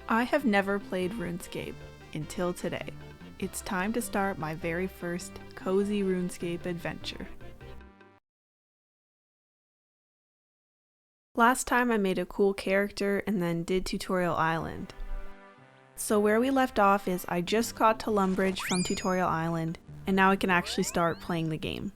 I have never played RuneScape until today. It's time to start my very first cozy RuneScape adventure. Last time I made a cool character and then did Tutorial Island. So where we left off is I just got to Lumbridge from Tutorial Island, and now I can actually start playing the game.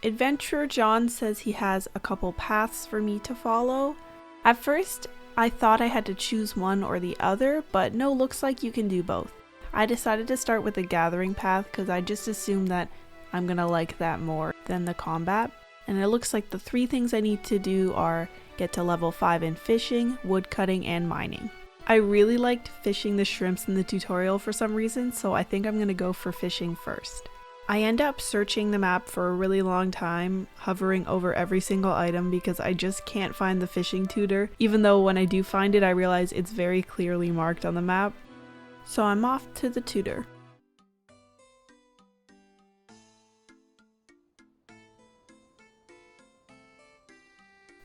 Adventurer John says he has a couple paths for me to follow. At first, I thought I had to choose one or the other, but no, looks like you can do both. I decided to start with the gathering path because I just assumed that I'm gonna like that more than the combat. And it looks like the three things I need to do are get to level 5 in fishing, woodcutting, and mining. I really liked fishing the shrimps in the tutorial for some reason, so I think I'm gonna go for fishing first. I end up searching the map for a really long time, hovering over every single item because I just can't find the fishing tutor, even though when I do find it I realize it's very clearly marked on the map. So I'm off to the tutor.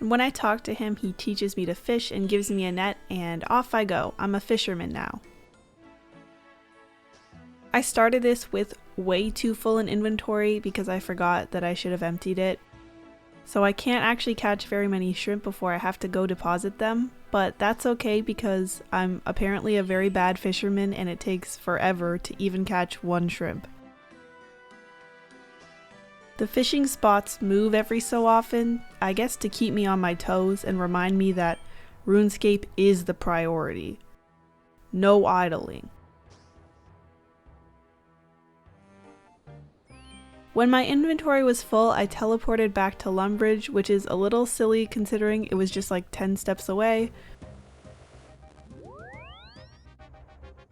And when I talk to him, he teaches me to fish and gives me a net, and off I go. I'm a fisherman now. I started this with way too full an inventory because I forgot that I should have emptied it. So I can't actually catch very many shrimp before I have to go deposit them, but that's okay because I'm apparently a very bad fisherman and it takes forever to even catch one shrimp. The fishing spots move every so often, I guess to keep me on my toes and remind me that RuneScape is the priority. No idling. When my inventory was full, I teleported back to Lumbridge, which is a little silly considering it was just like 10 steps away.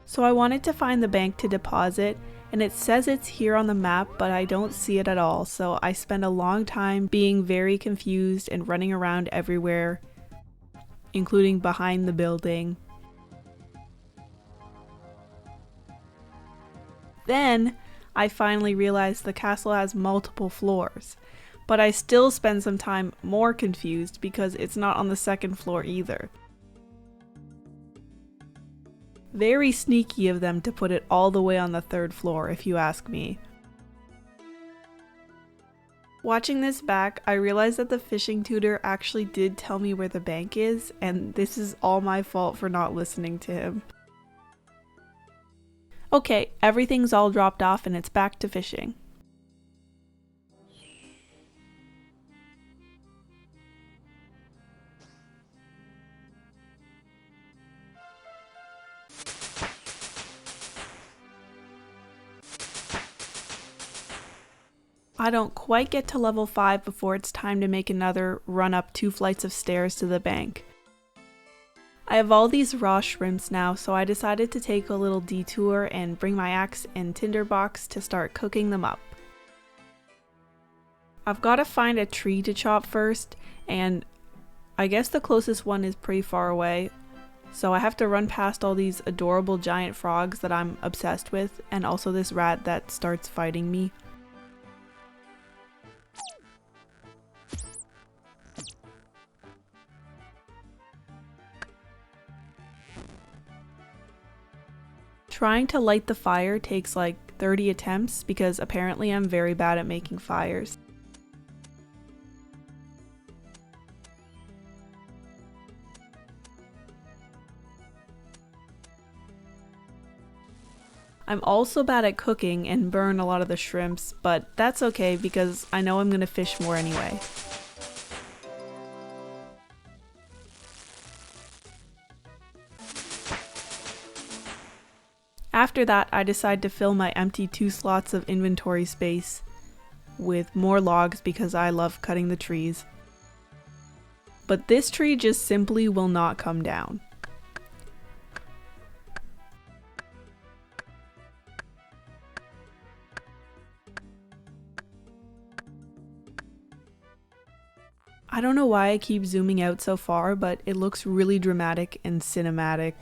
So I wanted to find the bank to deposit, and it says it's here on the map, but I don't see it at all, so I spend a long time being very confused and running around everywhere, including behind the building. Then I finally realized the castle has multiple floors, but I still spend some time more confused because it's not on the second floor either. Very sneaky of them to put it all the way on the third floor, if you ask me. Watching this back, I realized that the fishing tutor actually did tell me where the bank is, and this is all my fault for not listening to him. Okay, everything's all dropped off and it's back to fishing. I don't quite get to level 5 before it's time to make another run up 2 flights of stairs to the bank. I have all these raw shrimps now, so I decided to take a little detour and bring my axe and tinderbox to start cooking them up. I've got to find a tree to chop first, and I guess the closest one is pretty far away, so I have to run past all these adorable giant frogs that I'm obsessed with, and also this rat that starts fighting me. Trying to light the fire takes like 30 attempts because apparently I'm very bad at making fires. I'm also bad at cooking and burn a lot of the shrimps, but that's okay because I know I'm gonna fish more anyway. After that, I decide to fill my empty 2 slots of inventory space with more logs because I love cutting the trees. But this tree just simply will not come down. I don't know why I keep zooming out so far, but it looks really dramatic and cinematic.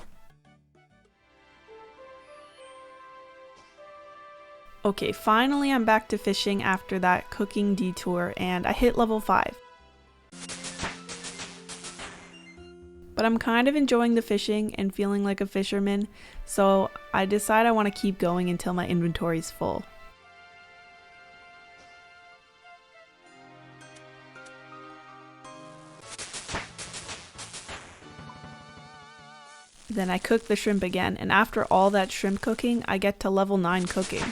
Okay, finally I'm back to fishing after that cooking detour, and I hit level 5. But I'm kind of enjoying the fishing and feeling like a fisherman, so I decide I want to keep going until my inventory is full. Then I cook the shrimp again, and after all that shrimp cooking, I get to level 9 cooking.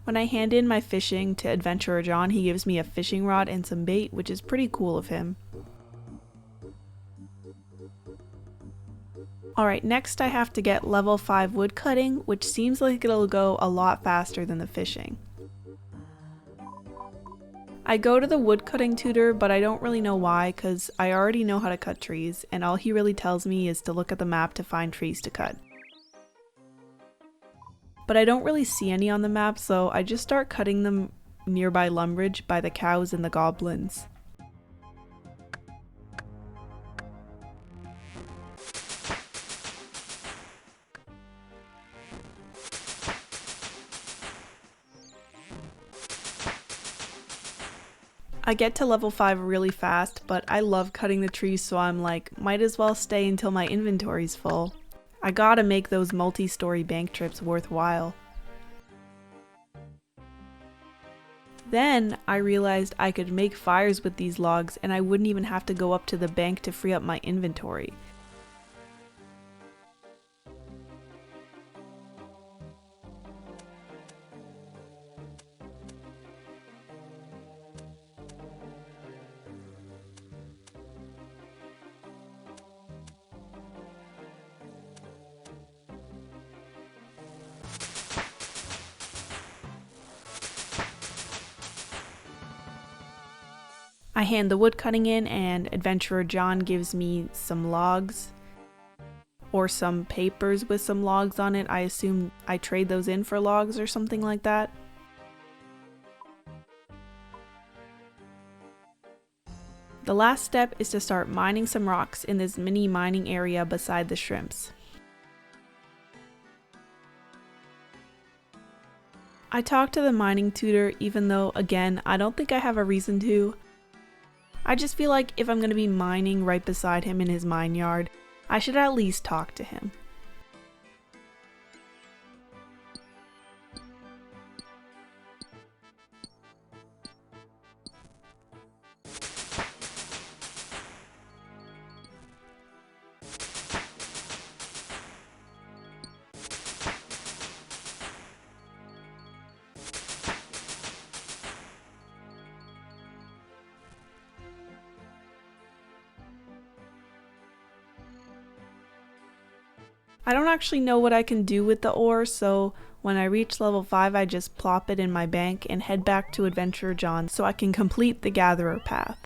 When I hand in my fishing to Adventurer John, he gives me a fishing rod and some bait, which is pretty cool of him. Alright, next I have to get level 5 wood cutting, which seems like it'll go a lot faster than the fishing. I go to the woodcutting tutor, but I don't really know why, because I already know how to cut trees, and all he really tells me is to look at the map to find trees to cut. But I don't really see any on the map, so I just start cutting them nearby Lumbridge by the cows and the goblins. I get to level 5 really fast, but I love cutting the trees, so I'm like, might as well stay until my inventory's full. I gotta make those multi-story bank trips worthwhile. Then I realized I could make fires with these logs and I wouldn't even have to go up to the bank to free up my inventory. I hand the wood cutting in and Adventurer John gives me some logs or some papers with some logs on it. I assume I trade those in for logs or something like that. The last step is to start mining some rocks in this mini mining area beside the shrimps. I talk to the mining tutor even though, again, I don't think I have a reason to. I just feel like if I'm going to be mining right beside him in his mine yard, I should at least talk to him. I don't actually know what I can do with the ore, so when I reach level 5 I just plop it in my bank and head back to Adventurer John so I can complete the Gatherer path.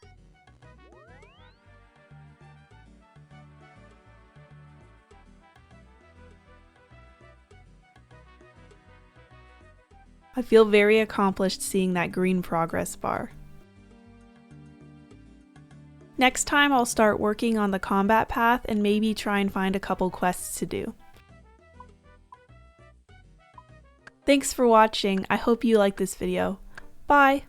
I feel very accomplished seeing that green progress bar. Next time I'll start working on the combat path and maybe try and find a couple quests to do. Thanks for watching, I hope you liked this video. Bye!